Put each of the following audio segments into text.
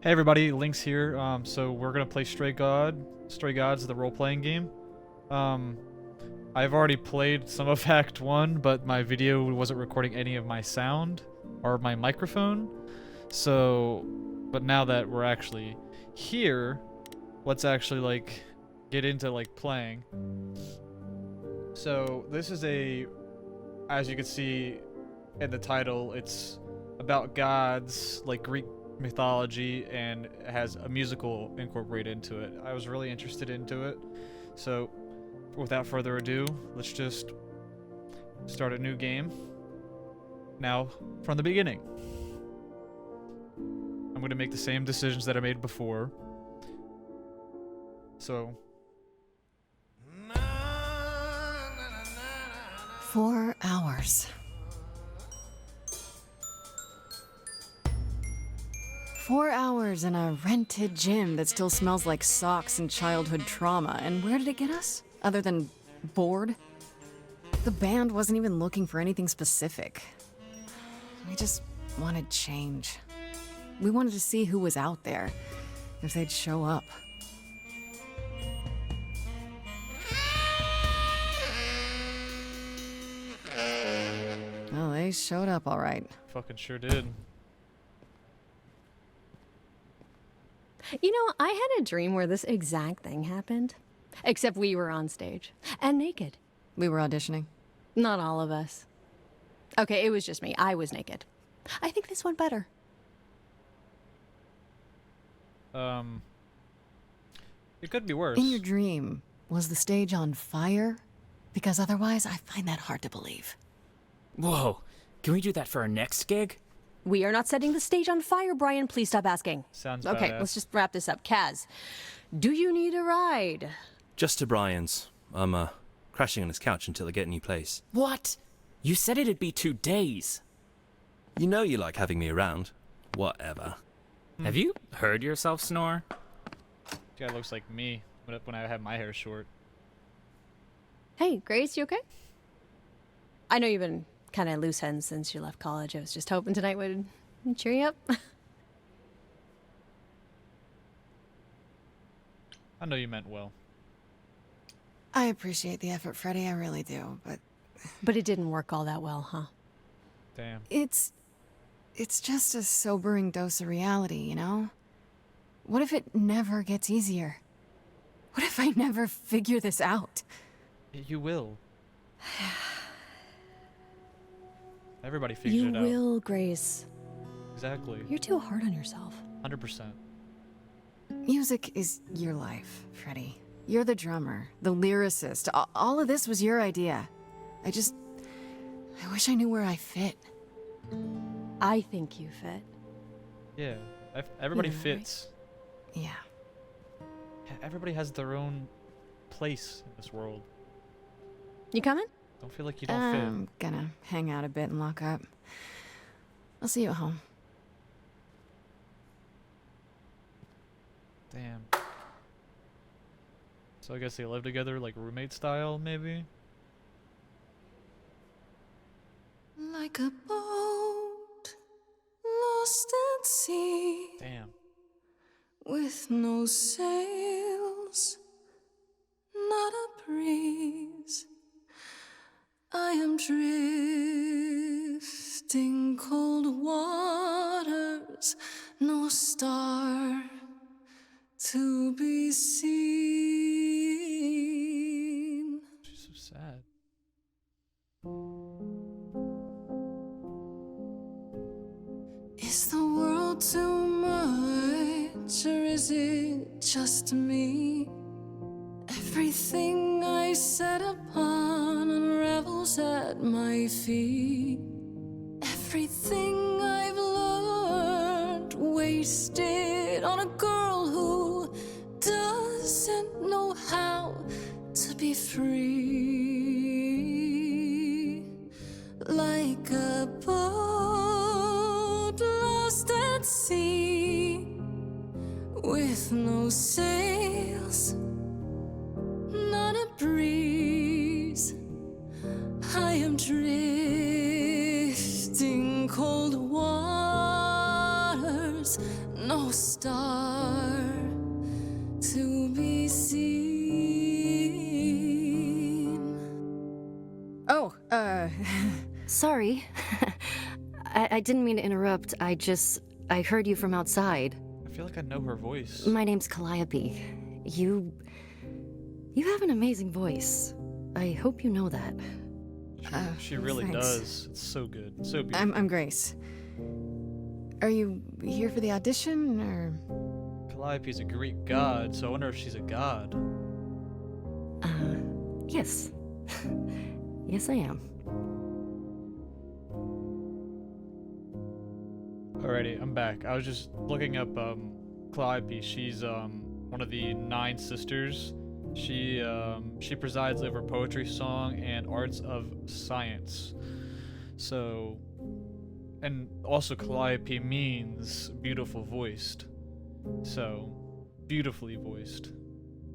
Hey everybody, Link's here. So we're gonna play Stray Gods, the role-playing game. I've already played some of Act 1, but my video wasn't recording any of my sound or my microphone. But now that we're actually here, let's actually get into playing. So this is as you can see in the title, it's about gods, like Greek mythology, and it has a musical incorporated into it. I was really interested into it, so without further ado, let's just start a new game. Now, from the beginning. I'm going to make the same decisions that I made before. So 4 hours. 4 hours in a rented gym that still smells like socks and childhood trauma. And where did it get us? Other than bored? The band wasn't even looking for anything specific. We just wanted change. We wanted to see who was out there, if they'd show up. Well, they showed up all right. fucking sure did. You know, I had a dream where this exact thing happened. Except we were on stage. And naked. We were auditioning. Not all of us. Okay, it was just me. I was naked. I think this went better. It could be worse. In your dream, was the stage on fire? Because otherwise, I find that hard to believe. Whoa, can we do that for our next gig? We are not setting the stage on fire, Brian. Please stop asking. Sounds okay, badass. let's just wrap this up. Kaz, do you need a ride? Just to Brian's. I'm, crashing on his couch until I get a new place. What? You said it'd be 2 days. You know you like having me around. Whatever. Have you heard yourself snore? This guy looks like me when I have my hair short. Hey, Grace, you okay? I know you've been kind of loose ends since you left college. I was just hoping tonight would cheer you up. I know you meant well. I appreciate the effort, Freddie, I really do, but... But it didn't work all that well, huh? Damn. It's just a sobering dose of reality, you know? What if it never gets easier? What if I never figure this out? You will. Everybody figures You it out. will, Grace. Exactly. You're too hard on yourself. 100%. Music is your life, Freddie. You're the drummer, the lyricist. All of this was your idea. I wish I knew where I fit. I think you fit. Yeah. Everybody Yeah, right. fits. Yeah. Yeah, everybody has their own place in this world. You coming? Don't feel like you don't I'm gonna hang out a bit and lock up. I'll see you at home. fit. Damn. So I guess they live together like roommate style, maybe? Like a boat lost at sea, Damn. with no sails, not a breeze. I am drifting cold waters, no star to be seen. She's so sad. Is the world too much, or is it just me? Everything I set upon unravels at my feet. Everything I've learned wasted on a girl who doesn't know how to be free. Like a boat lost at sea, with no sails, not a breeze. I am drifting cold waters, no no star to be seen. Oh, Sorry. I didn't mean to interrupt. I heard you from outside. I feel like I know her voice. My name's Calliope. You have an amazing voice. I hope you know that. She really thanks. does. It's so good. So beautiful. I'm Grace. Are you here for the audition, or? Calliope's a Greek god, so I wonder if she's a god. Yes. Yes, I am. Alrighty, I'm back. I was just looking up Calliope. She's one of the 9 sisters. She presides over poetry, song, and arts of science. So, and also Calliope means beautiful voiced. So, beautifully voiced.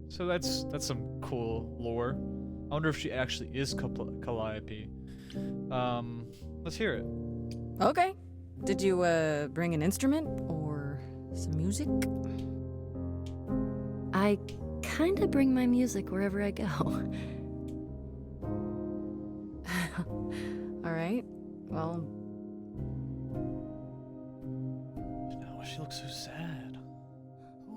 So that's some cool lore. I wonder if she actually is Calliope. Let's hear it. Okay. Did you, bring an instrument or some music? I kinda bring my music wherever I go. All right. Well, Oh, she looks so sad.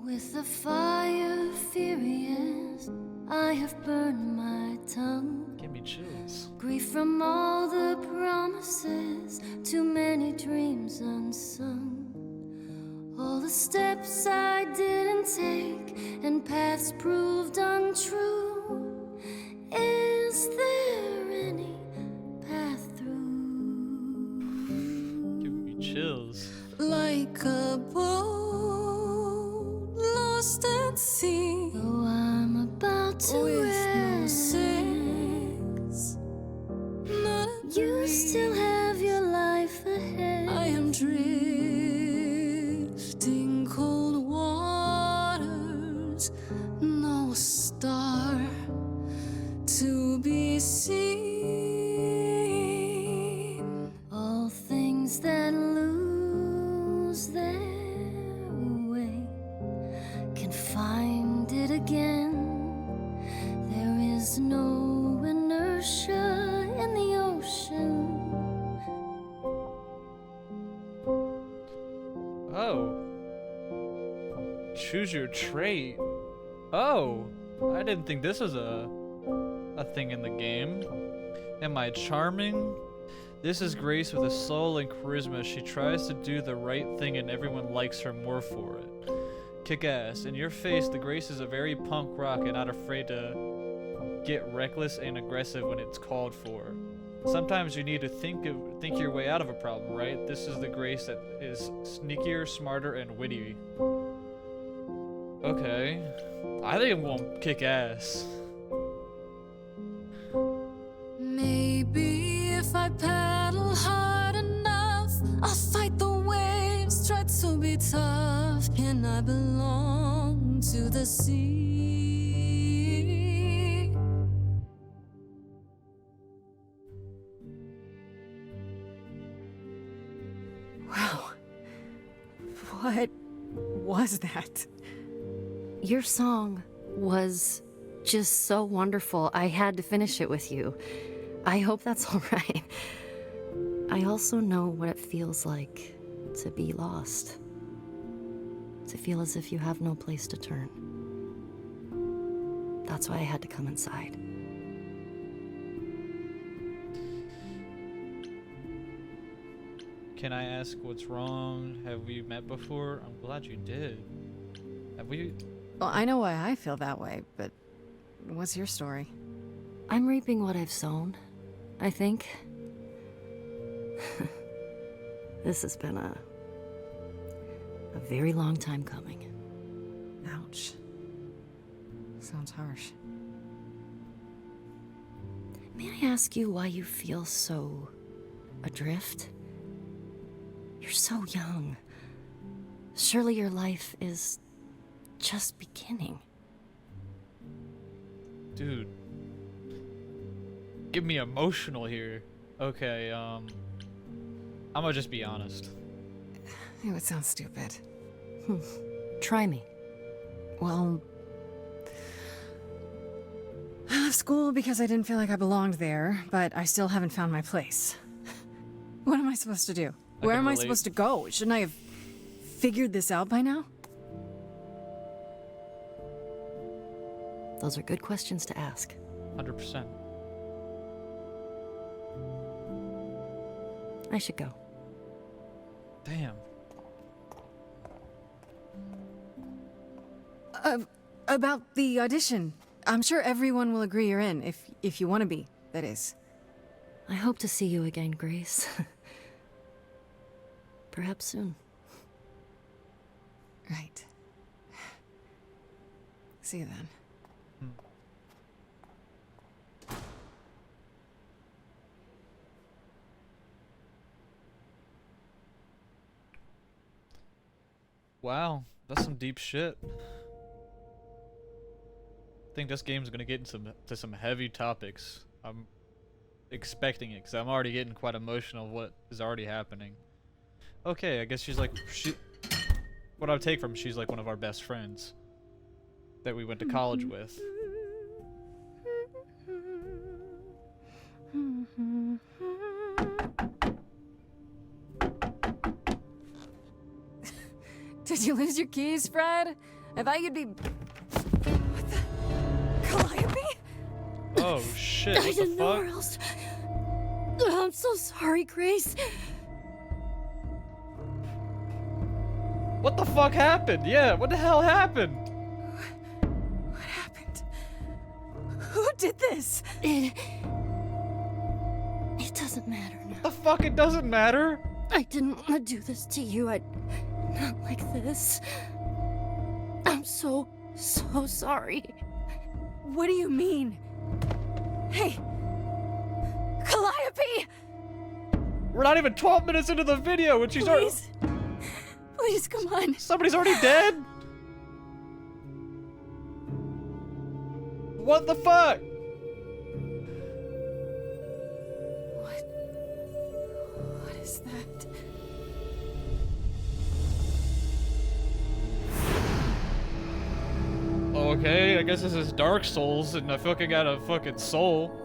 With the fire furious, I have burned my tongue. Give me chills. Grief from all the promises, too many dreams unsung. All the steps I didn't take and paths proved untrue. Is there any path through? Give me chills. like a boat lost at sea. Though I'm about to With no rest, sails, not a you breeze. still have your life ahead. I am drifting cold waters, no star to be seen. All things that lose their way can find it again. There is no inertia in the ocean. Oh. Choose your trait. Oh. I didn't think this was a thing in the game. Am I charming? This is Grace with a soul and charisma. She tries to do the right thing and everyone likes her more for it. Kick ass. In your face, the Grace is a very punk rock and not afraid to get reckless and aggressive when it's called for. Sometimes you need to think your way out of a problem, right? This is the Grace that is sneakier, smarter, and witty. Okay. I think I'm gonna kick ass. Maybe if I paddle hard enough, I'll fight the waves, try to be tough. Can I belong to the sea? Wow. What was that? Your song was just so wonderful. I had to finish it with you. I hope that's all right. I also know what it feels like to be lost. To feel as if you have no place to turn. That's why I had to come inside. Can I ask what's wrong? Have we met before? I'm glad you did. Have we? Well, I know why I feel that way, but what's your story? I'm reaping what I've sown, I think. This has been a very long time coming. Ouch. Sounds harsh. May I ask you why you feel so adrift? You're so young. Surely your life is just beginning. Dude. Get me emotional here. Okay, I'm gonna just be honest. It would sound stupid. Try me. Well, I left school because I didn't feel like I belonged there, but I still haven't found my place. What am I supposed to do? Where am I supposed to go? Shouldn't I have figured this out by now? Those are good questions to ask. 100%. I should go. Damn. About the audition. I'm sure everyone will agree you're in, if you want to be, that is. I hope to see you again, Grace. Perhaps soon. Right. See you then. Wow, that's some deep shit. I think this game's gonna get into some heavy topics. I'm expecting it, because I'm already getting quite emotional of what is already happening. Okay, I guess she's like... What I take from she's like one of our best friends that we went to college with. Did you lose your keys, Fred? I thought you'd be... What the... Calliope? Oh shit, I what the didn't know fuck? where else. I'm so sorry, Grace. What the fuck happened? Yeah, what the hell happened? What happened? Who did this? It doesn't matter now. The fuck, it doesn't matter? I didn't want to do this to you. Not like this. I'm so sorry. What do you mean? Hey! Calliope! We're not even 12 minutes into the video and she's already... Please! Please, come on. Somebody's already dead? What the fuck? What is that? Okay, I guess this is Dark Souls and I fucking got a fucking soul.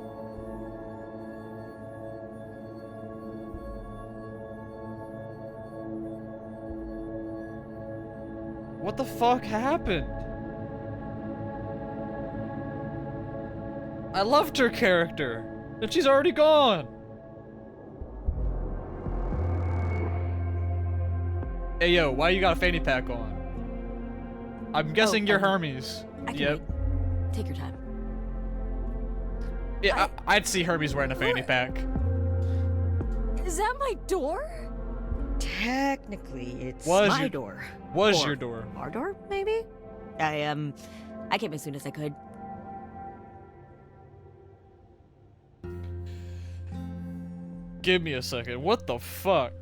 What the fuck happened? I loved her character, and she's already gone. Hey yo, why you got a fanny pack on? I'm guessing you're Hermes. I can Yep. wait. Take your time. Yeah, I'd see Hermes wearing a fanny pack. Is that my door? Technically, it's Was my your- door. Was Or your door? Our door, maybe? I came as soon as I could. Give me a second. What the fuck?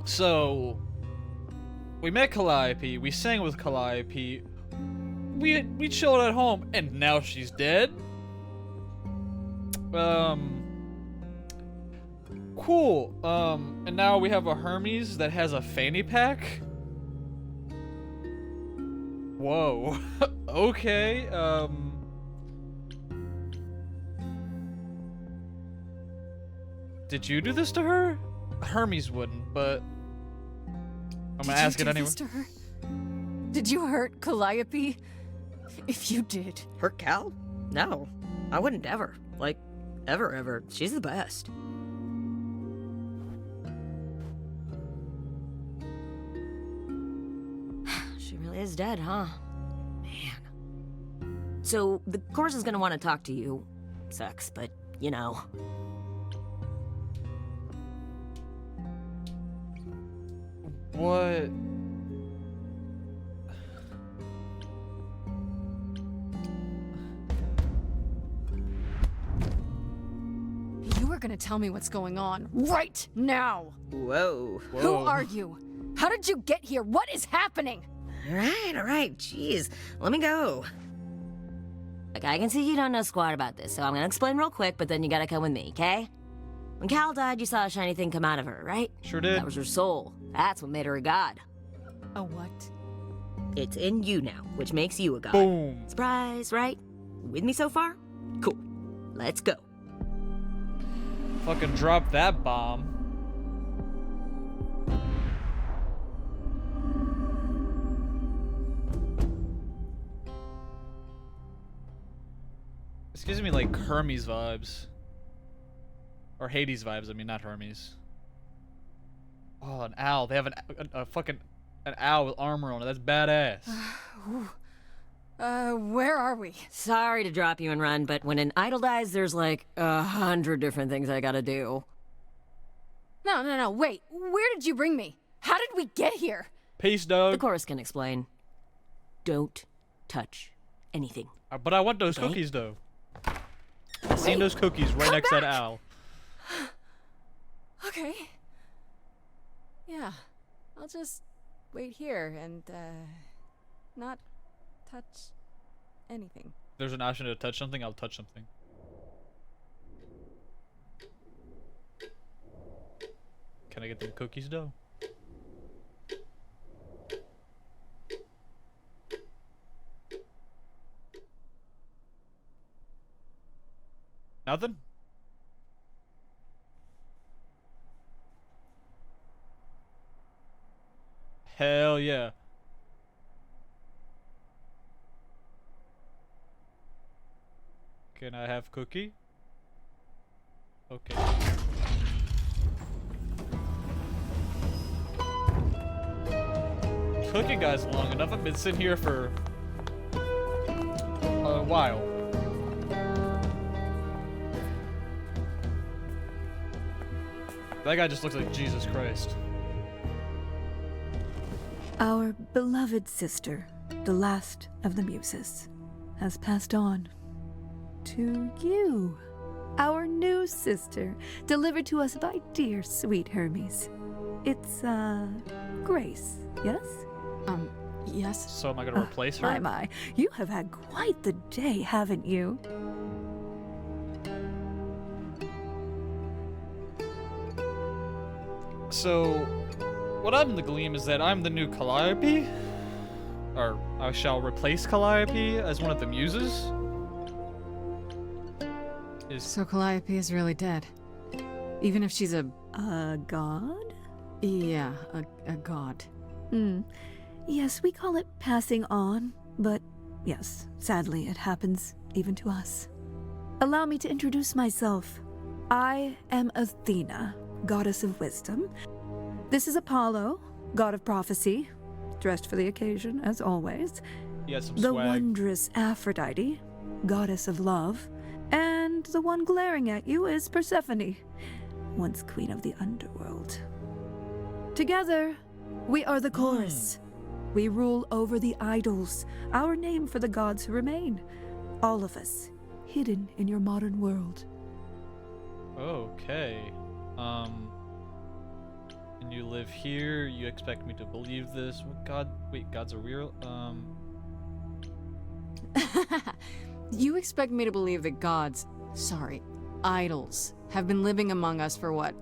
So, we met Calliope. We sang with Calliope. We chilled at home, and now she's dead. Cool. And now we have a Hermes that has a fanny pack. Whoa. Okay. Did you do this to her? Hermes wouldn't, but I'm gonna ask it anyway. Did you do this to her? Did you hurt Calliope? If you did. Hurt Cal? No. I wouldn't ever. Like, ever. She's the best. She really is dead, huh? Man. So, the course is gonna want to talk to you. Sucks, but, you know. What? You were gonna tell me what's going on right now. Whoa. Who are you? How did you get here? What is happening? Alright, jeez. Let me go. Look, I can see you don't know squat about this, so I'm gonna explain real quick, but then you gotta come with me, okay? When Cal died, you saw a shiny thing come out of her, right? Sure did. That was her soul. That's what made her a god. A what? It's in you now, which makes you a god. Boom. Surprise, right? With me so far? Cool. Let's go. Fucking drop that bomb. This gives me like Hermes vibes. Or Hades vibes, I mean, not Hermes. Oh, an owl. They have a fucking an owl with armor on it. That's badass. Where are we? Sorry to drop you and run, but when an idol dies, there's like 100 different things I gotta do. No, wait. Where did you bring me? How did we get here? Peace, The dog. chorus can explain. Don't touch anything. But I want those Okay. cookies, though. I seen those cookies right next to that owl. Okay. Yeah. I'll just wait here and, not touch anything. If there's an option to touch something, I'll touch something. Can I get them cookies, though? Nothing? Hell yeah. Can I have cookie? Okay. Cooking guys long enough. I've been sitting here for a while. That guy just looks like Jesus Christ. Our beloved sister, the last of the Muses, has passed on to you. Our new sister, delivered to us by dear sweet Hermes. It's, Grace, yes? Yes? So am I gonna replace her? My. You have had quite the day, haven't you? So, what I'm the gleam is that I'm the new Calliope, or I shall replace Calliope as one of the muses. So Calliope is really dead. Even if she's a god? Yeah, a god. Yes, we call it passing on, but yes, sadly it happens even to us. Allow me to introduce myself. I am Athena, goddess of wisdom. This is Apollo, god of prophecy, dressed for the occasion, as always. He has some The swag. wondrous Aphrodite, goddess of love. And the one glaring at you is Persephone, once queen of the underworld. Together, we are the chorus. We rule over the idols, our name for the gods who remain. All of us, hidden in your modern world. Okay. And you live here, you expect me to believe this? What god? Wait, gods are real? You expect me to believe that idols, have been living among us for what?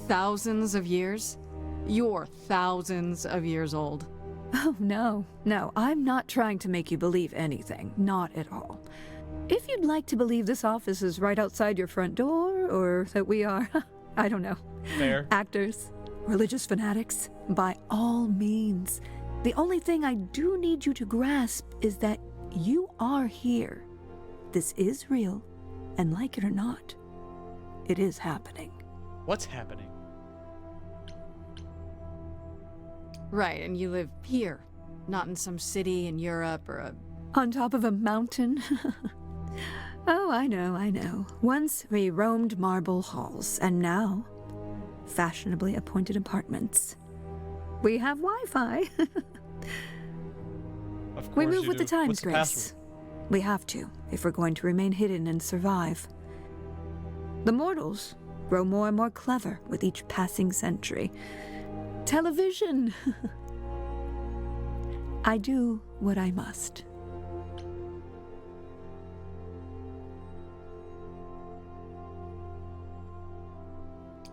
Thousands of years? You're thousands of years old. Oh, no, I'm not trying to make you believe anything. Not at all. If you'd like to believe this office is right outside your front door, or that we are, I don't know, Fair. actors, religious fanatics, by all means. The only thing I do need you to grasp is that you are here. This is real, and like it or not, it is happening. What's happening? Right, and you live here, not in some city in Europe or a... On top of a mountain? Oh, I know. Once we roamed marble halls, and now, fashionably appointed apartments. We have Wi-Fi. Of course We move you with the do. times, What's the Grace. password? We have to, if we're going to remain hidden and survive. The mortals grow more and more clever with each passing century. Television! I do what I must.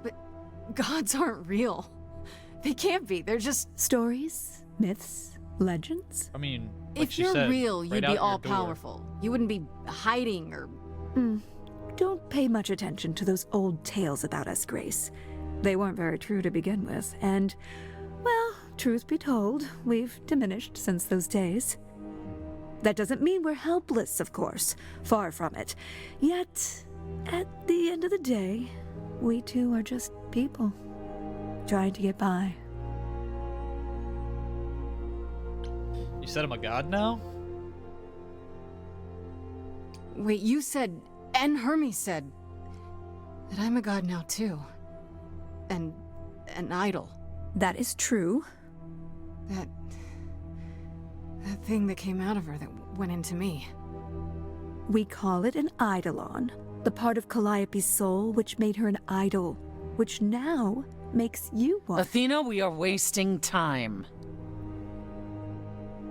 But gods aren't real. They can't be, they're just... Stories Myths? Legends? I mean, like If she you're said, real, right you'd out be your all door. powerful. You wouldn't be hiding or. Don't pay much attention to those old tales about us, Grace. They weren't very true to begin with, and, well, truth be told, we've diminished since those days. That doesn't mean we're helpless, of course. Far from it. Yet, at the end of the day, we too are just people, trying to get by. You said I'm a god now? Wait, you said, and Hermes said, that I'm a god now too. And an idol. That is true. That thing that came out of her that went into me. We call it an eidolon, the part of Calliope's soul which made her an idol, which now makes you one. Athena, we are wasting time.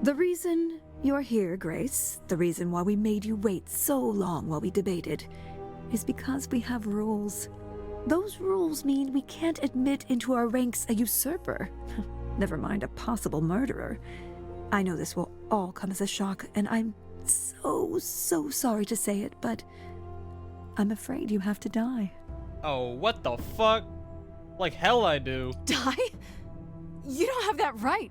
The reason you're here, Grace, the reason why we made you wait so long while we debated, is because we have rules. Those rules mean we can't admit into our ranks a usurper, never mind a possible murderer. I know this will all come as a shock, and I'm so sorry to say it, but I'm afraid you have to die. Oh, what the fuck? Like hell I do. Die? You don't have that right.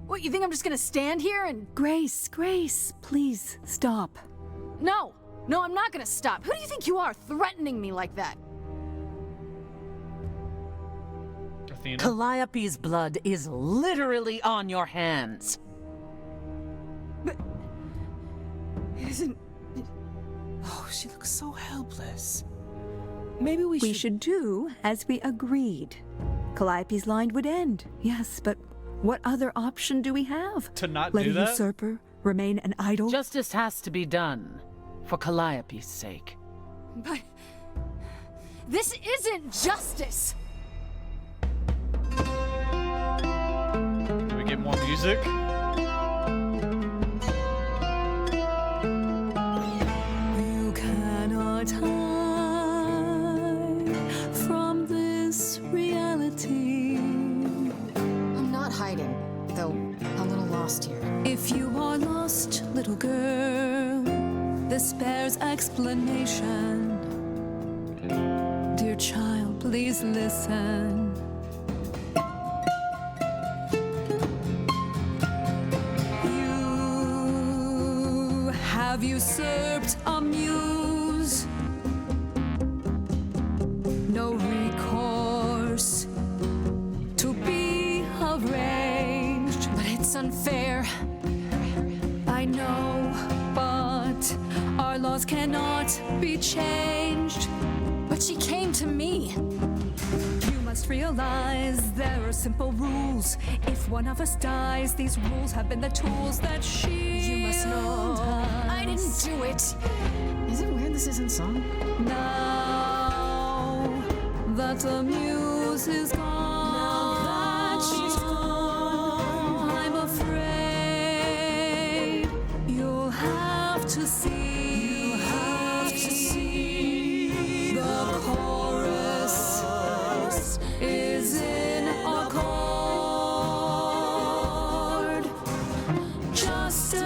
What, you think I'm just gonna stand here and... Grace, please stop. No, I'm not gonna stop. Who do you think you are, threatening me like that? Athena. Calliope's blood is literally on your hands. But... Isn't... Oh, she looks so helpless. Maybe we should do as we agreed. Calliope's line would end, yes, but what other option do we have? To not Let do a that? usurper remain an idol? Justice has to be done, for Calliope's sake. But... This isn't justice! Do we get more music? You cannot hide from this reality. I'm not hiding, though a little lost here. If you are lost, little girl, this bears explanation. Dear child, please listen. You have usurped a muse. No recourse to be arranged. But it's unfair. I know, but our laws cannot be changed. But she came to me. You must realize there are simple rules. If one of us dies, these rules have been the tools that You must know I didn't do it. Is it weird this isn't song? Now that the muse is gone, Now that she's gone, I'm afraid you'll have to see. The chorus is in accord. Justice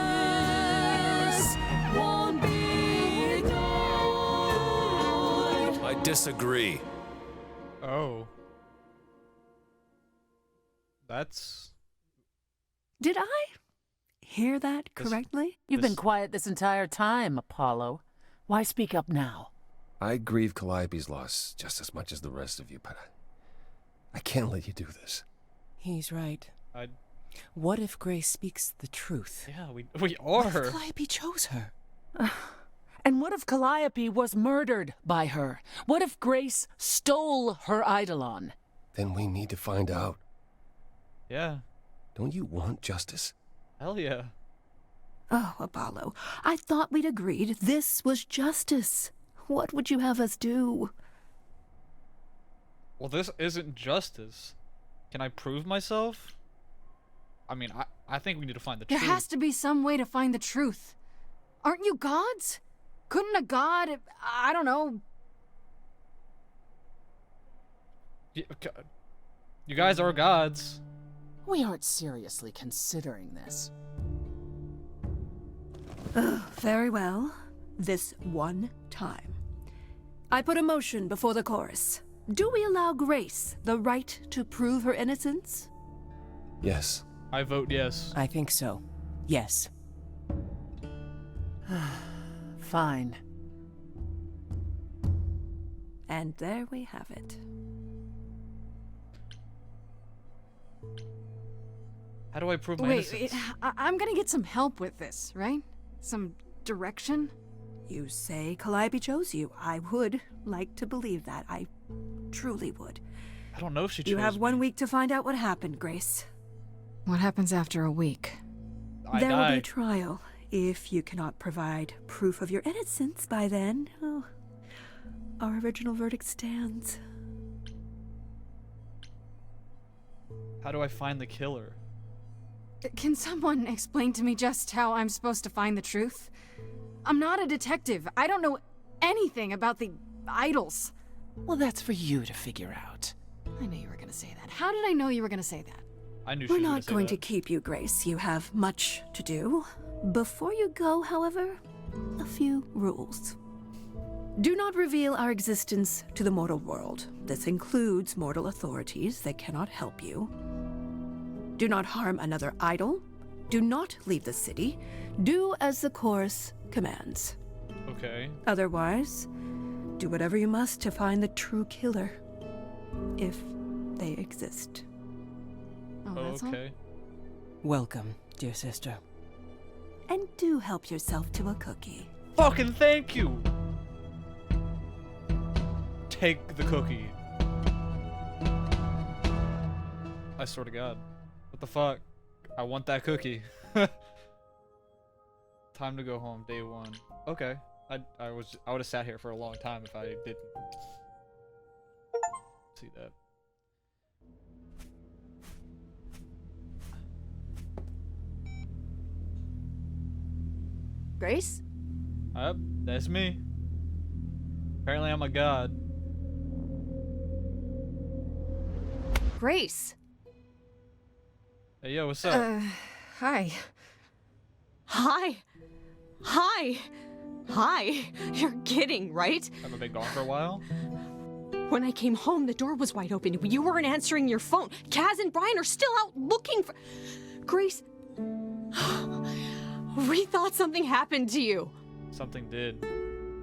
won't be ignored. I disagree. Oh. That's... Did I hear that This- correctly? You've been quiet this entire time, Apollo. Why speak up now? I grieve Calliope's loss just as much as the rest of you, but I can't let you do this. He's right. I... What if Grace speaks the truth? Yeah, we What are. if Calliope chose her? And what if Calliope was murdered by her? What if Grace stole her eidolon? Then we need to find out. Yeah. Don't you want justice? Hell yeah. Oh, Apollo, I thought we'd agreed this was justice. What would you have us do? Well, this isn't justice. Can I prove myself? I mean, I think we need to find the There truth. has to be some way to find the truth. Aren't you gods? Couldn't a god, I don't know... You guys are gods. We aren't seriously considering this. Very well. This one time. I put a motion before the chorus. Do we allow Grace the right to prove her innocence? Yes. I vote yes. I think so. Yes. Fine. And there we have it. How do I prove my Wait, innocence? I'm gonna get some help with this, right? Some direction? You say Calliope chose you. I would like to believe that. I truly would. I don't know if she chose You have me. 1 week to find out what happened, Grace. What happens after a week? There will be die. a trial. If you cannot provide proof of your innocence by then, our original verdict stands. How do I find the killer? Can someone explain to me just how I'm supposed to find the truth? I'm not a detective. I don't know anything about the idols. Well, that's for you to figure out. I knew you were gonna say that. How did I know you were gonna say that? I knew We're she was not say going that. to keep you, Grace. You have much to do. Before you go, however, a few rules. Do not reveal our existence to the mortal world. This includes mortal authorities that cannot help you. Do not harm another idol. Do not leave the city. Do as the chorus commands. Okay. Otherwise, do whatever you must to find the true killer. If they exist. Oh, that's all? Okay. Welcome, dear sister. And do help yourself to a cookie. Fucking thank you! Take the cookie. I swear to God. What the fuck? I want that cookie. Time to go home, day 1. Okay. I would have sat here for a long time if I didn't see that. Grace? Yep, that's me. Apparently I'm a god. Grace? Hey, yo, what's up? Hi. Hi. Hi. Hi. You're kidding, right? Haven't been gone for a while? When I came home, the door was wide open. You weren't answering your phone. Kaz and Brian are still out looking for... Grace... We thought something happened to you. Something did.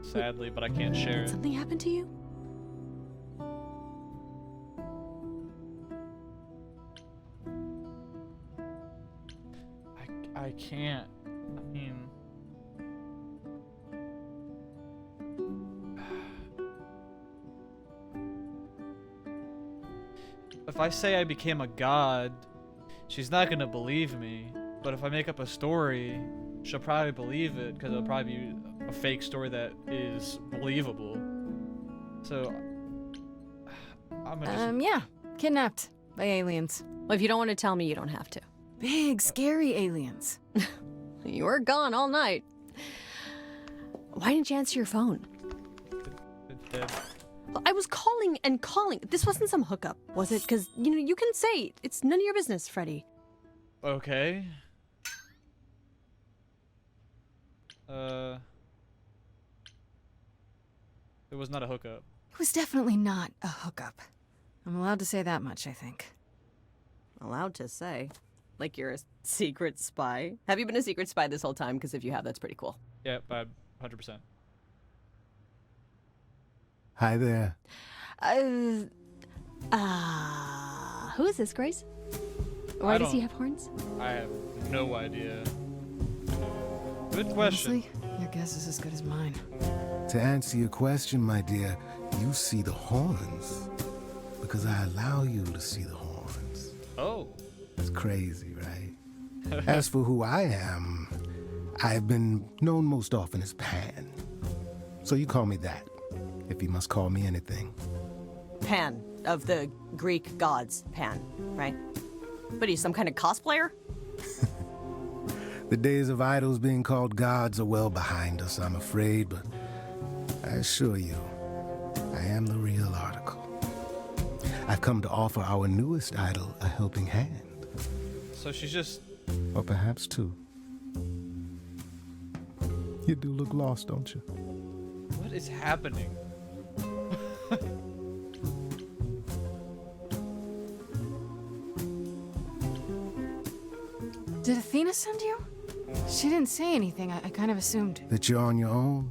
Sadly, but I can't share it. Something happened to you? I can't. I mean... If I say I became a god, she's not gonna believe me. But if I make up a story, she'll probably believe it, because it'll probably be a fake story that is believable. So... I'm gonna just... Yeah. Kidnapped by aliens. Well, if you don't want to tell me, you don't have to. Big, scary aliens. You were gone all night. Why didn't you answer your phone? It's dead. I was calling and calling. This wasn't some hookup, was it? Because, you can say it's none of your business, Freddy. Okay. It was not a hookup. It was definitely not a hookup. I'm allowed to say that much, I think. Allowed to say? Like you're a secret spy? Have you been a secret spy this whole time? Because if you have, that's pretty cool. Yeah, by 100%. Hi there. Who is this, Grace? Why does he have horns? I have no idea. Good question. Honestly, your guess is as good as mine. To answer your question, my dear, you see the horns because I allow you to see the horns. Oh. It's crazy, right? As for who I am, I've been known most often as Pan. So you call me that, if you must call me anything. Pan, of the Greek gods, Pan, right? But he's some kind of cosplayer? The days of idols being called gods are well behind us, I'm afraid, but I assure you, I am the real article. I've come to offer our newest idol a helping hand. So she's just... Or perhaps two. You do look lost, don't you? What is happening? Did Athena send you? She didn't say anything. I kind of assumed. That you're on your own?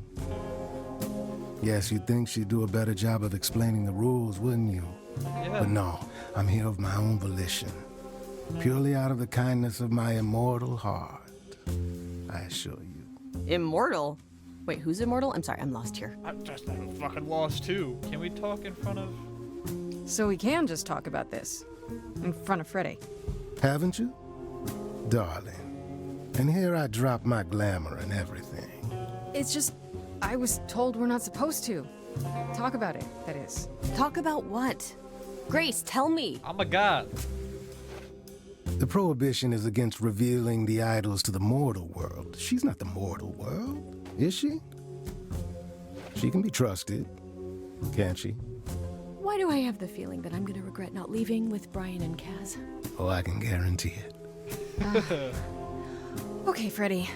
Yes, you'd think she'd do a better job of explaining the rules, wouldn't you? Yeah. But no, I'm here of my own volition. Purely out of the kindness of my immortal heart. I assure you. Immortal? Wait, who's immortal? I'm sorry, I'm lost here. I'm just fucking lost too. Can we talk in front of... So we can just talk about this. In front of Freddy. Haven't you? Darling. And here I drop my glamour and everything. It's just, I was told we're not supposed to. Talk about it, that is. Talk about what? Grace, tell me. I'm a god. The prohibition is against revealing the idols to the mortal world. She's not the mortal world, is she? She can be trusted, can't she? Why do I have the feeling that I'm gonna regret not leaving with Brian and Kaz? Oh, I can guarantee it. Okay, Freddy.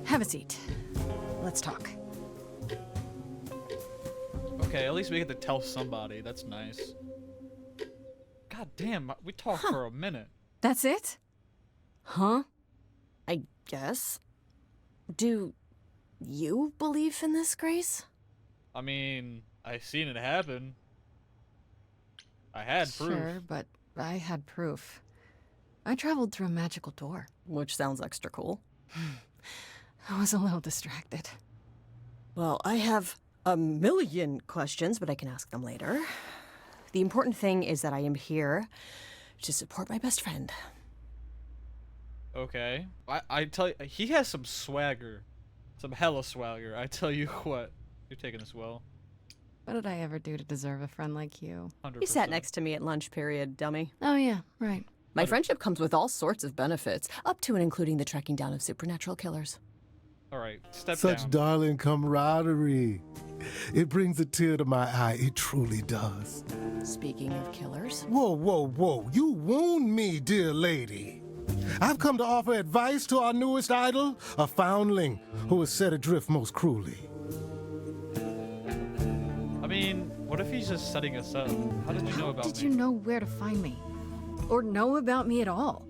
Have a seat. Let's talk. Okay, at least we get to tell somebody. That's nice. God damn, we talked for a minute. That's it? Huh? I guess. Do you believe in this, Grace? I mean, I seen it happen. I had proof. Sure, but I had proof. I traveled through a magical door. Which sounds extra cool. I was a little distracted. Well, I have a million questions, but I can ask them later. The important thing is that I am here to support my best friend. Okay. I tell you, he has some swagger. Some hella swagger. I tell you what. You're taking this well. What did I ever do to deserve a friend like you? 100%. You sat next to me at lunch period, dummy. Oh yeah, right. My friendship comes with all sorts of benefits, up to and including the tracking down of supernatural killers. Alright, step Such down. darling camaraderie. It brings a tear to my eye. It truly does. Speaking of killers. Whoa, whoa, whoa. You wound me, dear lady. I've come to offer advice to our newest idol, a foundling who was set adrift most cruelly. I mean, what if he's just setting us up? How did you know about me? Did you know where to find me? Or know about me at all?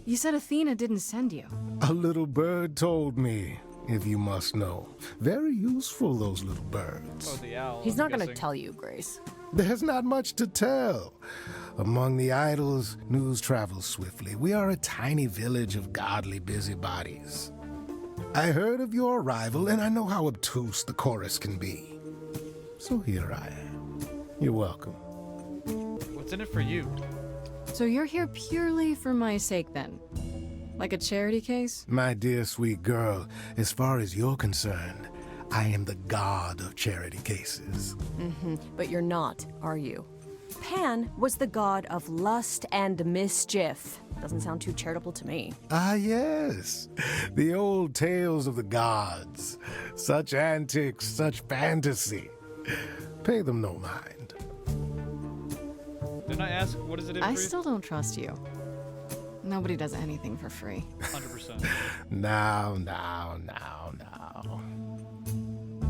You said Athena didn't send you. A little bird told me, if you must know. Very useful, those little birds. Oh, the owl. He's I'm not going to guessing. tell you, Grace. There's not much to tell. Among the idols, news travels swiftly. We are a tiny village of godly busybodies. I heard of your arrival, and I know how obtuse the chorus can be. So here I am. You're welcome. What's in it for you? So you're here purely for my sake then? Like a charity case? My dear sweet girl, as far as you're concerned, I am the god of charity cases. But you're not, are you? Pan was the god of lust and mischief. Doesn't sound too charitable to me. Ah, yes. The old tales of the gods. Such antics, such fantasy. Pay them no mind. Didn't I ask what is it in for I you? still don't trust you. Nobody does anything for free. 100%. Now.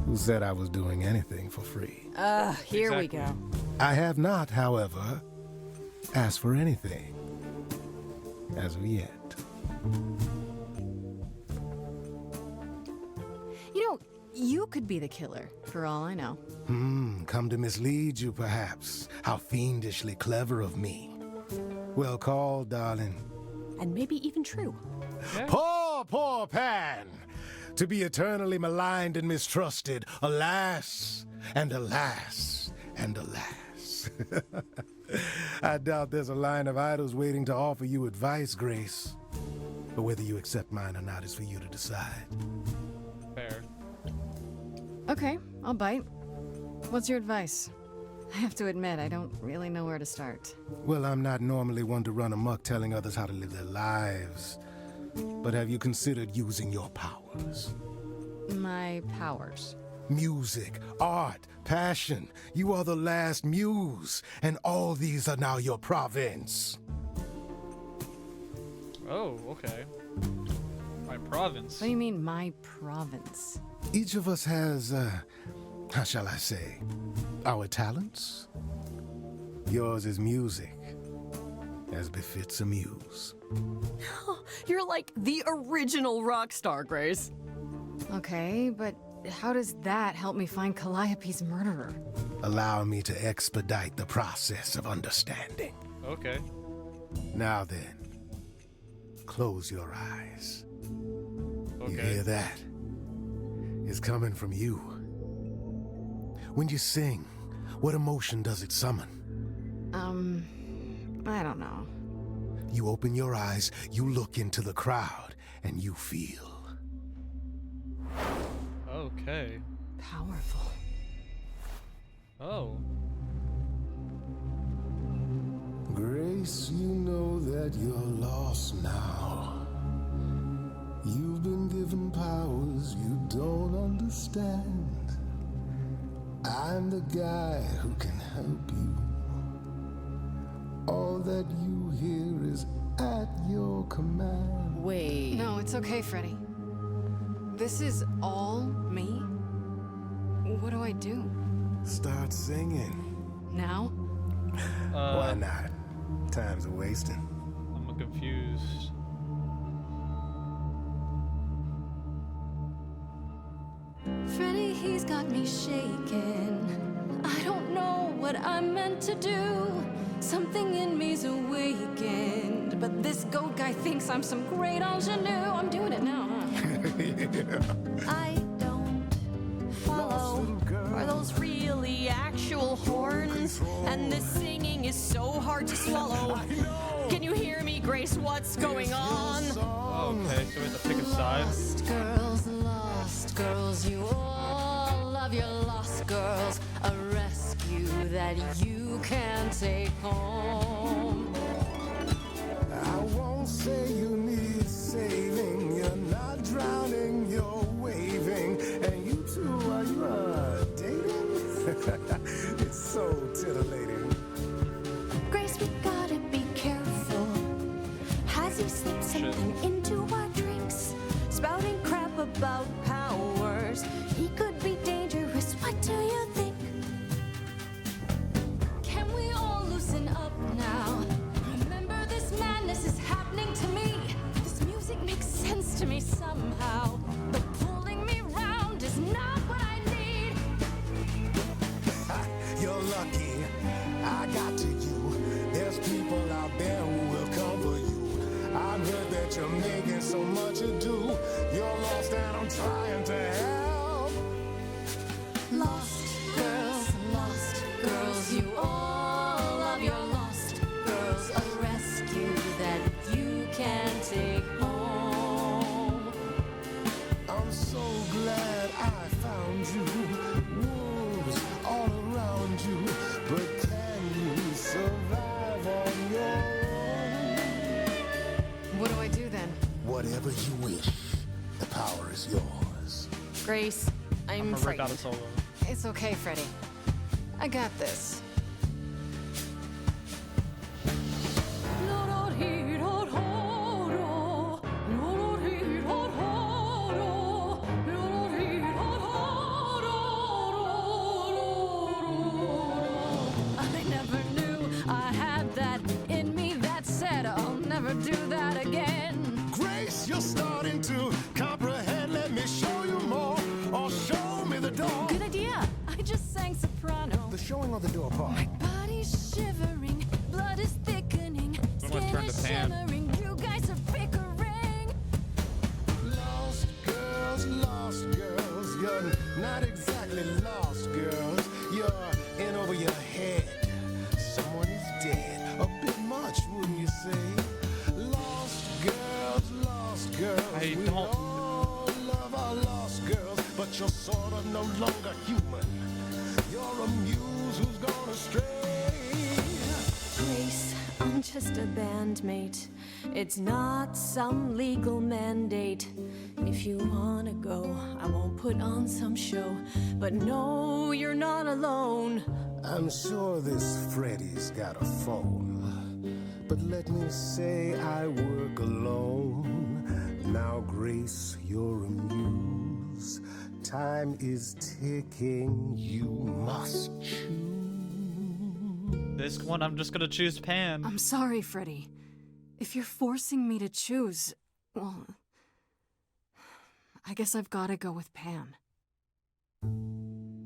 Who said I was doing anything for free? Here we go. I have not, however, asked for anything. As of yet. You know, you could be the killer, for all I know. Come to mislead you, perhaps. How fiendishly clever of me. Well called, darling. And maybe even true. Poor, poor Pan! To be eternally maligned and mistrusted. Alas, and alas, and alas. I doubt there's a line of idols waiting to offer you advice, Grace. But whether you accept mine or not is for you to decide. Fair. Okay, I'll bite. What's your advice? I have to admit, I don't really know where to start. Well, I'm not normally one to run amok telling others how to live their lives. But have you considered using your powers? My powers. Music, art, passion. You are the last muse, and all these are now your province. Oh, okay. My province. What do you mean, my province? Each of us has, how shall I say, our talents. Yours is music, as befits a muse. You're like the original rock star, Grace. Okay, but how does that help me find Calliope's murderer? Allow me to expedite the process of understanding. Okay. Now then, close your eyes. Okay. You hear that? It's coming from you. When you sing, what emotion does it summon? I don't know. You open your eyes, you look into the crowd, and you feel. Okay. Powerful. Oh. Grace, you know that you're lost now. You've been given powers you don't understand. I'm the guy who can help you. All that you hear is at your command. Wait. No, it's okay, Freddy. This is all me? What do I do? Start singing. Now? Why not? Time's a wasting. I'm confused. Freddy, he's got me shaking. I don't know what I'm meant to do. Something in me's awakened. But this goat guy thinks I'm some great ingenue. I'm doing it now, huh? I don't follow. Are those really actual horns? And this singing is so hard to swallow. Can you hear me, Grace? What's going on? Okay, so we have to pick a side. Lost girls, you all love your lost girls. A rescue that you can take home. I won't say you need saving. You're not drowning, you're waving. And you two, are you dating? It's so titillating. Grace, we gotta be careful. Has he slipped something into our drinks? Spouting crap about powers. He could be dangerous. What do you think? Can we all loosen up now? Remember, this madness is happening to me. This music makes sense to me somehow. But pulling me round is not what I need. You're lucky I got to you. There's people out there who will come for you. I've heard that you're making so much ado. You're lost and I'm trying to help. Lost girls, you all love your lost girls. A rescue that you can take home. I'm so glad I found you. Wolves all around you. But can you survive on your own? What do I do then? Whatever you wish, the power is yours. Grace, I'm Break frightened. out a solo. It's okay, Freddy. I got this. I never knew I had that in me. That said, I'll never do that again. Grace, you're starting to comprehend. Let me show you more, or show me the door. Good idea. I just sang soprano. The showing or the door part? My body's shivering, blood is thickening, I'm gonna skin turn is to Pan. shimmering. You guys are bickering. Lost girls, you're not exactly lost girls. You're in over your head. Someone is dead. A bit much, wouldn't you say? Lost girls. I We don't- all love our lost girls, but you're sort of no longer human. You're a muse who's gone astray. Grace, I'm just a bandmate. It's not some legal mandate. If you wanna go, I won't put on some show. But no, you're not alone. I'm sure this Freddy's got a phone. But let me say I work alone. Now, Grace, you're a muse. Time is ticking. You must choose. This one, I'm just gonna choose Pan. I'm sorry, Freddy. If you're forcing me to choose, well, I guess I've gotta go with Pan.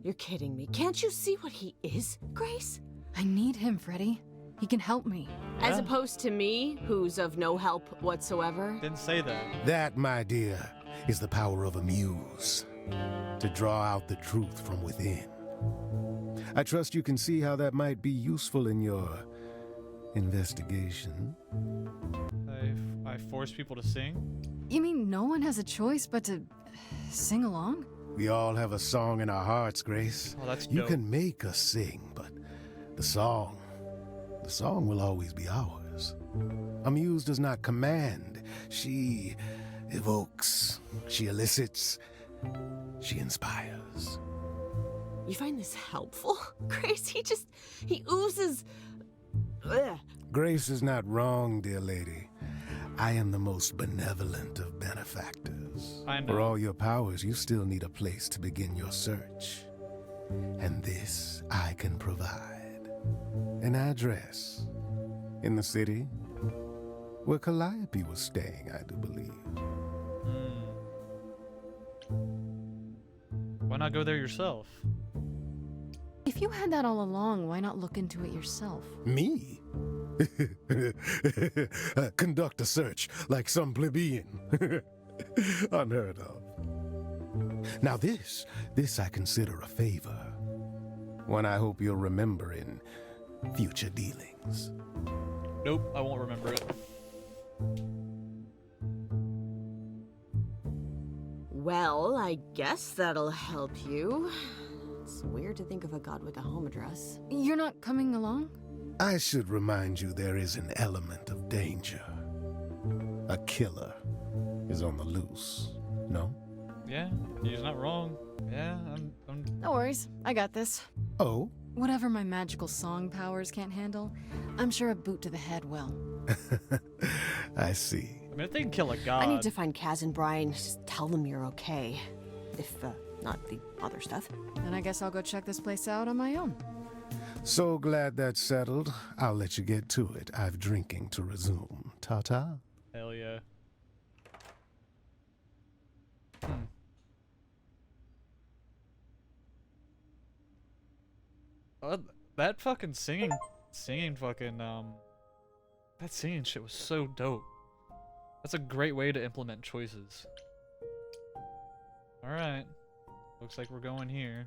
You're kidding me. Can't you see what he is, Grace? I need him, Freddy. He can help me. As opposed to me, who's of no help whatsoever. Didn't say that. That, my dear, is the power of a muse. To draw out the truth from within. I trust you can see how that might be useful in your investigation. I force people to sing? You mean no one has a choice but to sing along? We all have a song in our hearts, Grace. Oh, that's You dope. can make us sing, but the song will always be ours. A muse does not command. She evokes. She elicits. She inspires. You find this helpful, Grace? He oozes. Ugh. Grace is not wrong, dear lady. I am the most benevolent of benefactors. I know. For all your powers, you still need a place to begin your search. And this I can provide. An address in the city where Calliope was staying, I do believe. Why not go there yourself? If you had that all along, why not look into it yourself? Me? Conduct a search like some plebeian. Unheard of. Now this I consider a favor. One I hope you'll remember in future dealings. Nope, I won't remember it. Well, I guess that'll help you. It's weird to think of a god with a home address. You're not coming along? I should remind you there is an element of danger. A killer is on the loose, no? Yeah, he's not wrong. Yeah, I'm... No worries, I got this. Oh? Whatever my magical song powers can't handle, I'm sure a boot to the head will. I see. I mean, if they can kill a god... I need to find Kaz and Brian. Just tell them you're okay. If, not the other stuff. Then I guess I'll go check this place out on my own. So glad that's settled. I'll let you get to it. I've drinking to resume. Ta-ta. Hell yeah. That fucking singing fucking, that singing shit was so dope. That's a great way to implement choices. Alright. Looks like we're going here.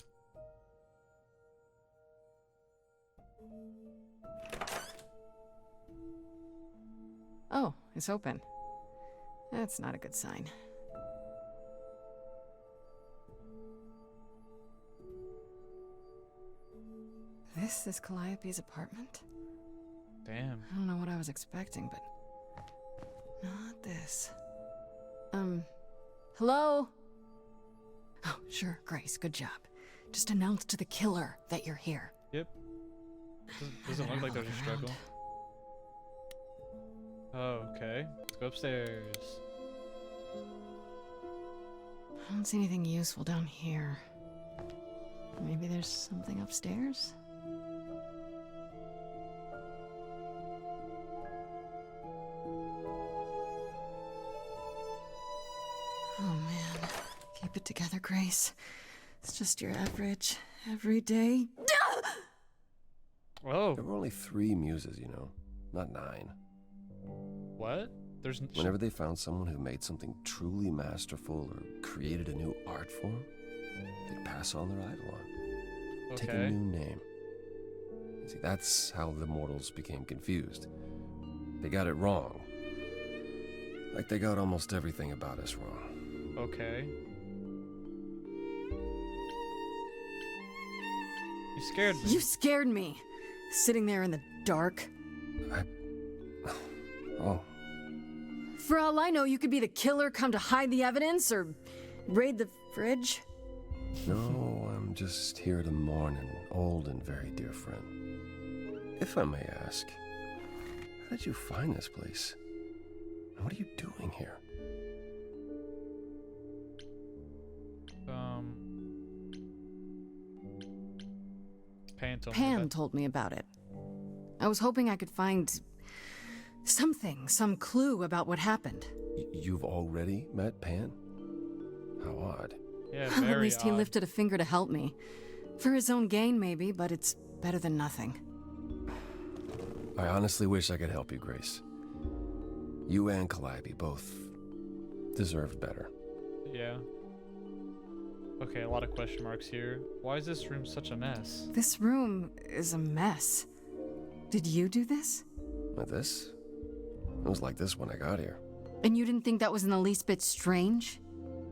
Oh, it's open. That's not a good sign. This is Calliope's apartment? Damn. I don't know what I was expecting, but not this. Hello? Oh, sure, Grace, good job. Just announce to the killer that you're here. Yep. Doesn't look like there's a struggle. Oh, okay. Let's go upstairs. I don't see anything useful down here. Maybe there's something upstairs? Oh man. Keep it together, Grace. It's just your average, everyday... Oh. There were only 3 muses, you know, not 9. What? There's... Whenever they found someone who made something truly masterful or created a new art form, they'd pass on their idol on. Okay. Take a new name. You see, that's how the mortals became confused. They got it wrong. Like they got almost everything about us wrong. Okay. You scared me. You scared me. Sitting there in the dark. Oh. For all I know, you could be the killer come to hide the evidence or raid the fridge. No, I'm just here to mourn an old and very dear friend. If I may ask, did you find this place? And what are you doing here? Pan told me about it. I was hoping I could find something, some clue about what happened. You've already met Pan? How odd. Yeah, Well, very at least he odd. lifted a finger to help me. For his own gain, maybe, but it's better than nothing. I honestly wish I could help you, Grace. You and Calliope both deserved better. Yeah. Okay, a lot of question marks here. Why is this room such a mess? This room is a mess. Did you do this? Like this? It was like this when I got here. And you didn't think that was in the least bit strange?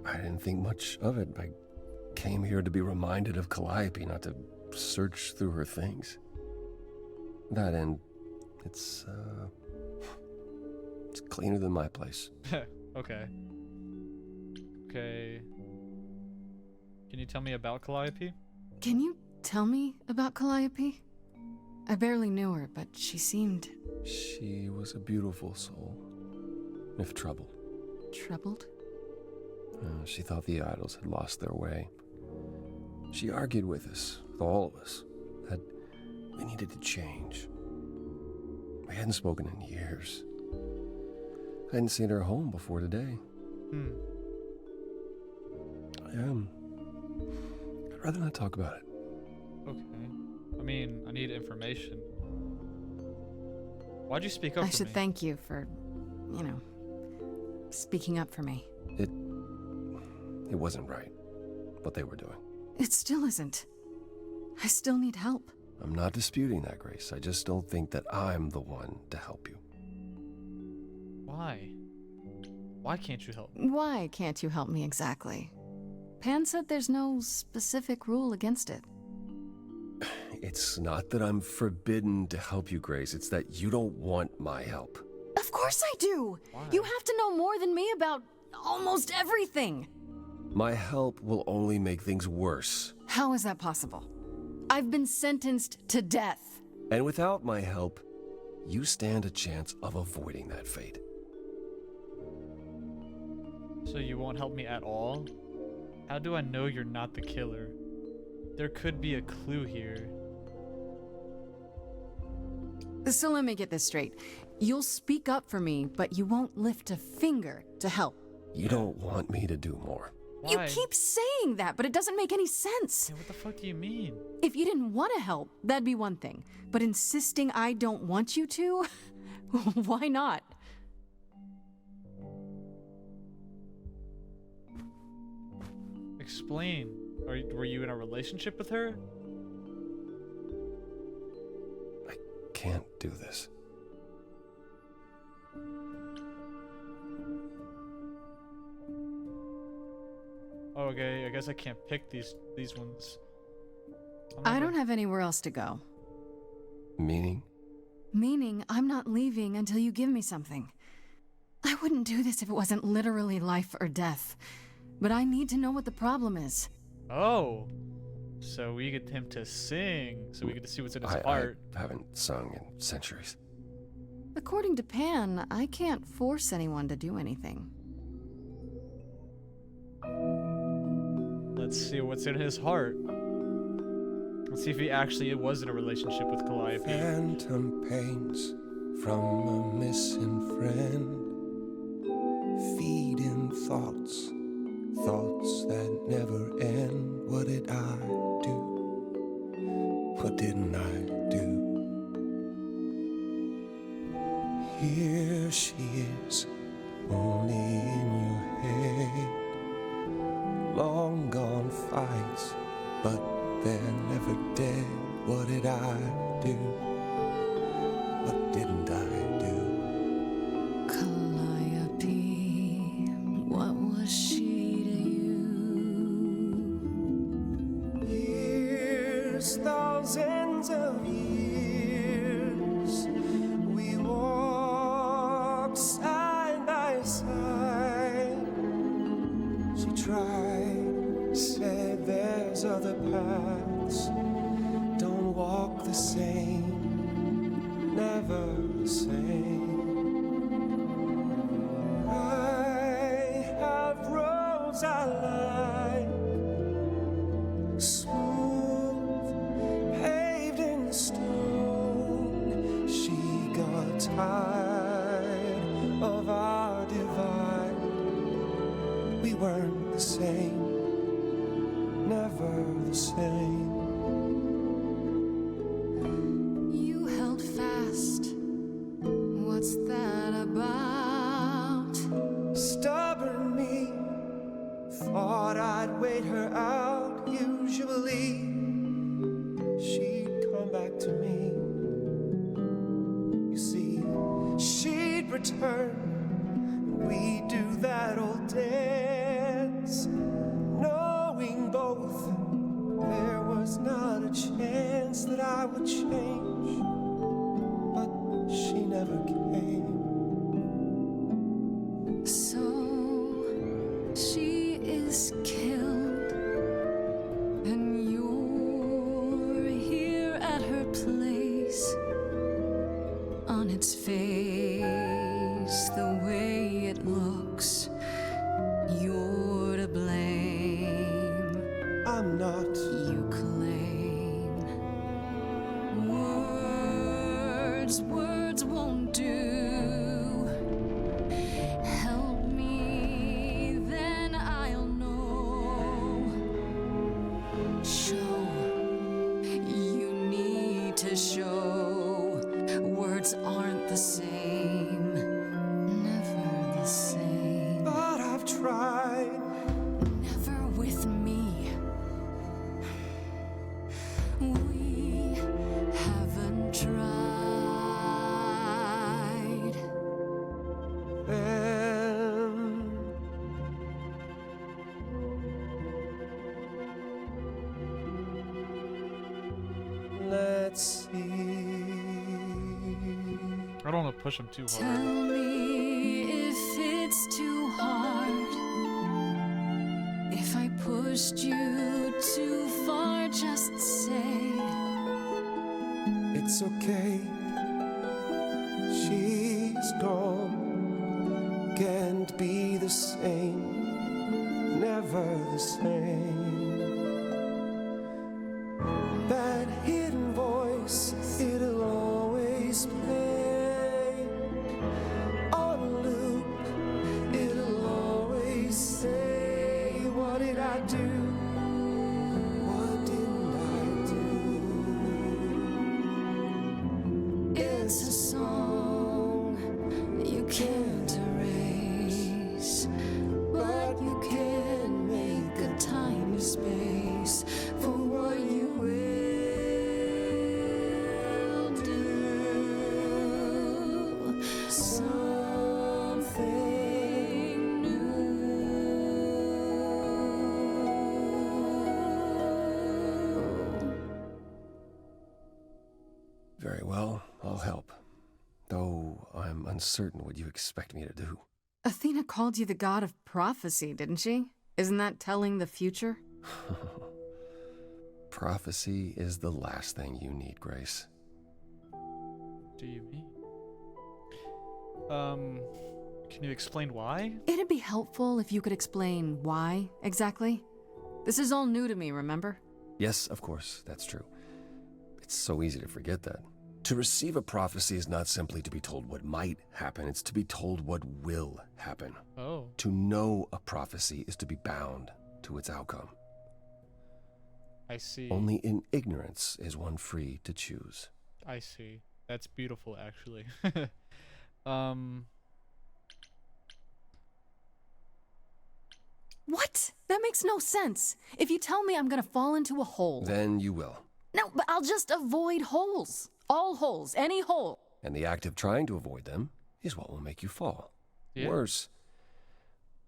I didn't think much of it. I came here to be reminded of Calliope, not to search through her things. That and it's cleaner than my place. Okay. Okay. Can you tell me about Calliope? Can you tell me about Calliope? I barely knew her, but she seemed... She was a beautiful soul, if troubled. Troubled? She thought the idols had lost their way. She argued with us, with all of us, that we needed to change. We hadn't spoken in years. I hadn't seen her home before today. I'd rather not talk about it. Okay. I mean, I need information. Why'd you speak up I for should me? thank you for, you know, speaking up for me. It wasn't right, what they were doing. It still isn't. I still need help. I'm not disputing that, Grace. I just don't think that I'm the one to help you. Why? Why can't you help? Why can't you help me exactly? Pan said there's no specific rule against it. It's not that I'm forbidden to help you, Grace. It's that you don't want my help. Of course I do! Why? You have to know more than me about almost everything! My help will only make things worse. How is that possible? I've been sentenced to death. And without my help, you stand a chance of avoiding that fate. So you won't help me at all? How do I know you're not the killer? There could be a clue here. So let me get this straight. You'll speak up for me, but you won't lift a finger to help. You don't want me to do more. Why? You keep saying that, but it doesn't make any sense. Yeah, what the fuck do you mean? If you didn't want to help, that'd be one thing. But insisting I don't want you to? Why not? Explain. Were you in a relationship with her? I can't do this. Oh, okay, I guess I can't pick these ones. I don't have anywhere else to go. Meaning? Meaning, I'm not leaving until you give me something. I wouldn't do this if it wasn't literally life or death. But I need to know what the problem is. Oh, so we get him to sing, so we get to see what's in his heart. I haven't sung in centuries. According to Pan, I can't force anyone to do anything. Let's see what's in his heart. Let's see if he actually was in a relationship with Calliope. Phantom pains from a missing friend, feeding thoughts that never end. What did I do? What didn't I do? Here she is, only in your head. Long gone fights, but they're never dead. What did I do? What didn't I do? Calliope, what was she to you? Years, thousands of years, we walked side by side. She tried, said there's other paths. Don't walk the same, never the same. I have roads I like, smooth, paved in stone. She got tired of our divide. We weren't the same, never the same. You held fast. What's that about? Stubborn me, thought I'd wait her out. Usually, she'd come back to me. You see, she'd return, and we'd do that old dance, knowing both there was not a chance that I would change. But she never came. So she is killed, and you're here at her place. On its face, the way it looks, you're to blame. I'm not. You claim words won't do. Help me, then I'll know. Show, you need to show. Words aren't the same, never the same. But I've tried. Never with me. We haven't tried. Then let's see. I don't want to push him too Tell hard. me if it's too hard. If I pushed you too far, just say. It's okay. She's gone. Can't be the same. Never the same. That hidden voice, it'll always play. On a loop, it'll always say, what did I do? What didn't I do? It's a song you can't erase, but you can make a tiny space for what you will do. Something new. Very well, I'll help. Though I'm uncertain what you expect me to do. Athena called you the god of prophecy, didn't she? Isn't that telling the future? Prophecy is the last thing you need, Grace. Do you mean? Can you explain why? It'd be helpful if you could explain why, exactly. This is all new to me, remember? Yes, of course, that's true. It's so easy to forget that. To receive a prophecy is not simply to be told what might happen, it's to be told what will happen. Oh. To know a prophecy is to be bound to its outcome. I see. Only in ignorance is one free to choose. I see. That's beautiful, actually. What? That makes no sense. If you tell me I'm gonna fall into a hole. Then you will. No, but I'll just avoid holes. All holes, any hole. And the act of trying to avoid them is what will make you fall. Yeah. Worse,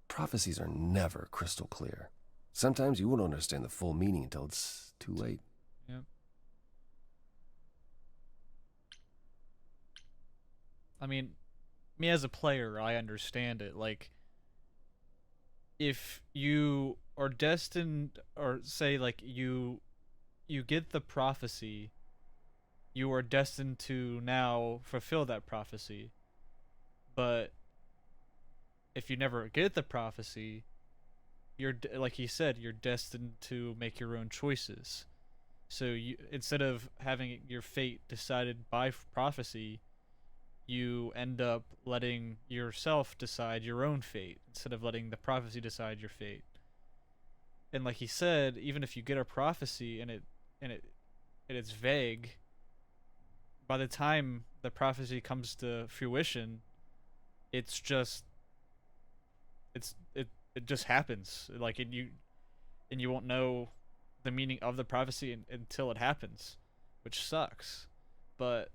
prophecies are never crystal clear. Sometimes you won't understand the full meaning until it's too late. Yeah. I mean, me as a player, I understand it. Like, if you are destined, or say like you get the prophecy, you are destined to now fulfill that prophecy. But if you never get the prophecy, like he said, you're destined to make your own choices. So you, instead of having your fate decided by prophecy, you end up letting yourself decide your own fate instead of letting the prophecy decide your fate. And like he said, even if you get a prophecy and it's vague, by the time the prophecy comes to fruition, it just happens. Like, and you won't know the meaning of the prophecy until it happens, which sucks. But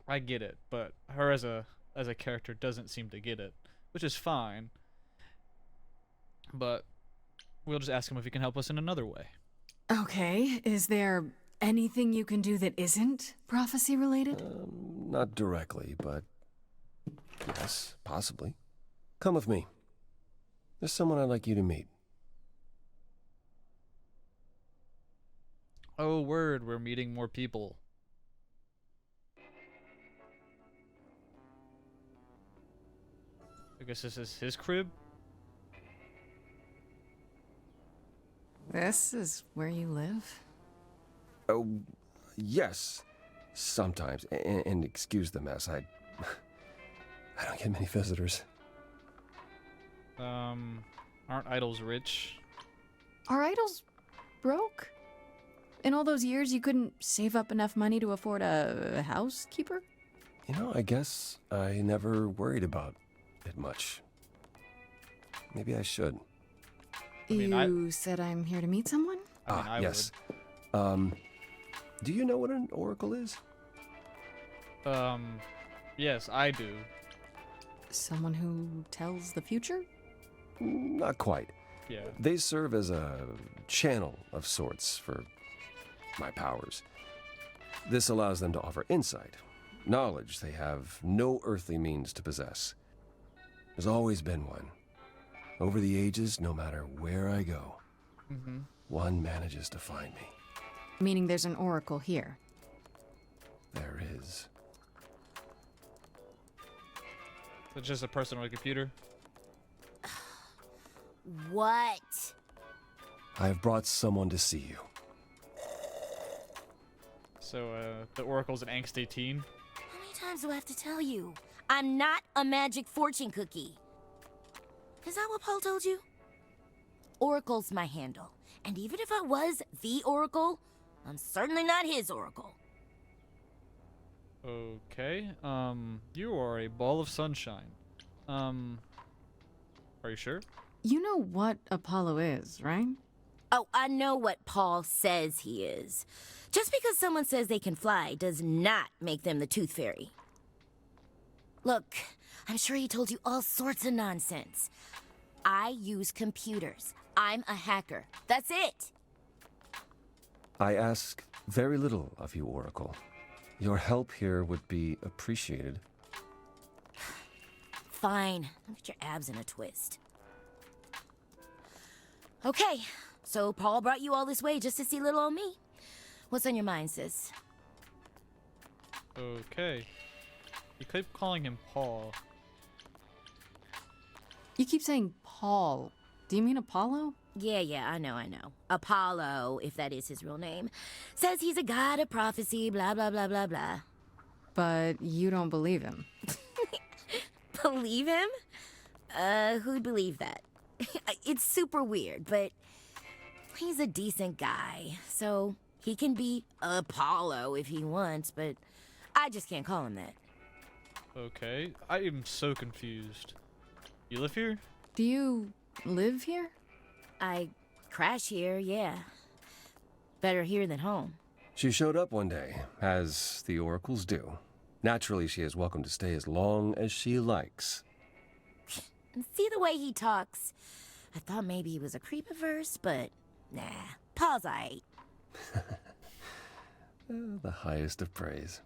I get it. But her as a character doesn't seem to get it, which is fine. But we'll just ask him if he can help us in another way. Okay, is there anything you can do that isn't prophecy related? Not directly, but yes, possibly. Come with me. There's someone I'd like you to meet. Oh, word, we're meeting more people. I guess this is his crib? This is where you live? Oh, yes. Sometimes. And excuse the mess. I don't get many visitors. Aren't idols rich? Are idols broke? In all those years, you couldn't save up enough money to afford a housekeeper? You know, I guess I never worried about it much. Maybe I should. You said I'm here to meet someone? I yes. Do you know what an oracle is? Yes, I do. Someone who tells the future? Not quite. Yeah. They serve as a channel of sorts for my powers. This allows them to offer insight, knowledge they have no earthly means to possess. There's always been one. Over the ages, no matter where I go, one manages to find me. Meaning there's an oracle here. There is. It's just a person on a computer? What? I have brought someone to see you. So, the Oracle's an Angst 18? How many times do I have to tell you? I'm not a magic fortune cookie. Is that what Paul told you? Oracle's my handle. And even if I was the Oracle, I'm certainly not his Oracle. Okay, you are a ball of sunshine. Are you sure? You know what Apollo is, right? Oh, I know what Paul says he is. Just because someone says they can fly does not make them the Tooth Fairy. Look, I'm sure he told you all sorts of nonsense. I use computers. I'm a hacker. That's it. I ask very little of you, Oracle. Your help here would be appreciated. Fine. Don't get your abs in a twist. Okay, so Paul brought you all this way just to see little old me. What's on your mind, sis? Okay. You keep calling him Paul. You keep saying Paul. Do you mean Apollo? Yeah, I know. Apollo, if that is his real name, says he's a god of prophecy, blah, blah, blah, blah, blah. But you don't believe him. Believe him? Who'd believe that? It's super weird, but he's a decent guy, so he can be Apollo if he wants, but I just can't call him that. Okay, I am so confused. You live here? Do you live here? I crash here, yeah. Better here than home. She showed up one day, as the oracles do. Naturally, she is welcome to stay as long as she likes. And see the way he talks. I thought maybe he was a creepiverse, but nah, Paul's aight. The highest of praise.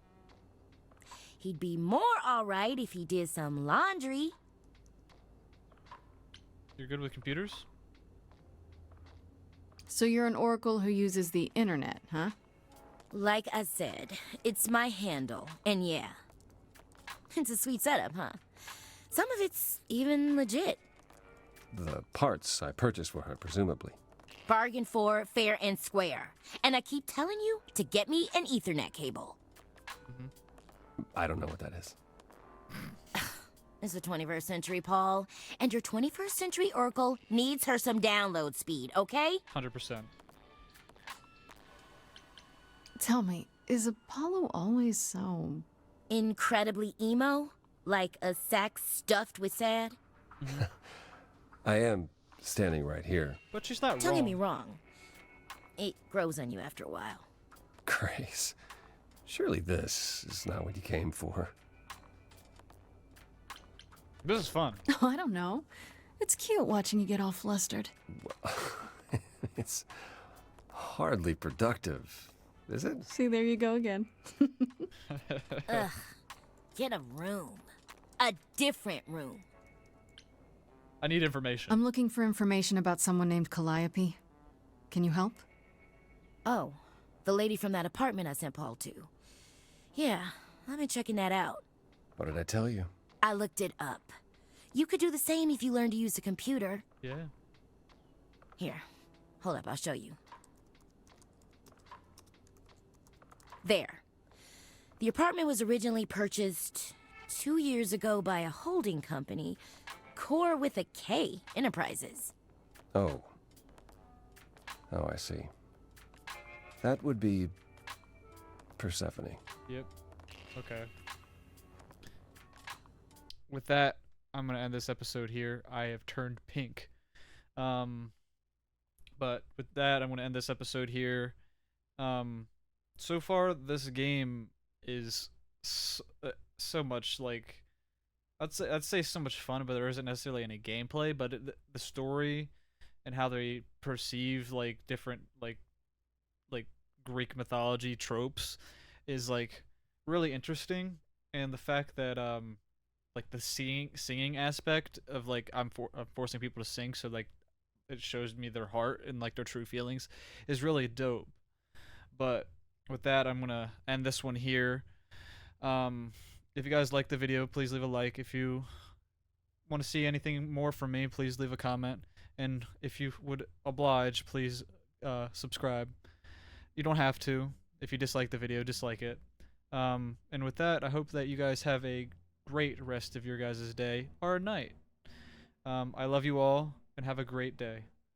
He'd be more alright if he did some laundry. You're good with computers? So you're an oracle who uses the internet, huh? Like I said, it's my handle, and yeah. It's a sweet setup, huh? Some of it's even legit. The parts I purchased for her, presumably. Bargain for, fair and square. And I keep telling you to get me an Ethernet cable. I don't know what that is. It's the 21st century, Paul. And your 21st century Oracle needs her some download speed, okay? 100%. Tell me, is Apollo always so... incredibly emo? Like a sack stuffed with sad? I am standing right here. But she's not Don't wrong. get me wrong. It grows on you after a while. Grace, surely this is not what you came for. This is fun. Oh, I don't know. It's cute watching you get all flustered. It's hardly productive, is it? See, there you go again. Ugh. Get a room. A different room. I need information. I'm looking for information about someone named Calliope. Can you help? Oh, the lady from that apartment I sent Paul to. Yeah, I've been checking that out. What did I tell you? I looked it up. You could do the same if you learned to use a computer. Yeah. Here, hold up, I'll show you. There. The apartment was originally purchased 2 years ago by a holding company, Core with a K Enterprises. Oh. Oh, I see. That would be Persephone. Yep. Okay. With that, I'm gonna end this episode here. I have turned pink. But with that, I'm gonna end this episode here. So far, this game is so much like I'd say so much fun, but there isn't necessarily any gameplay. But the story and how they perceive like different like Greek mythology tropes is like really interesting, and the fact that like the singing aspect of like I'm forcing people to sing, so like it shows me their heart and like their true feelings is really dope. But with that, I'm gonna end this one here. If you guys like the video, please leave a like. If you want to see anything more from me, please leave a comment. And if you would oblige, please subscribe. You don't have to. If you dislike the video, dislike it. And with that, I hope that you guys have a great rest of your guys' day or night. I love you all, and have a great day.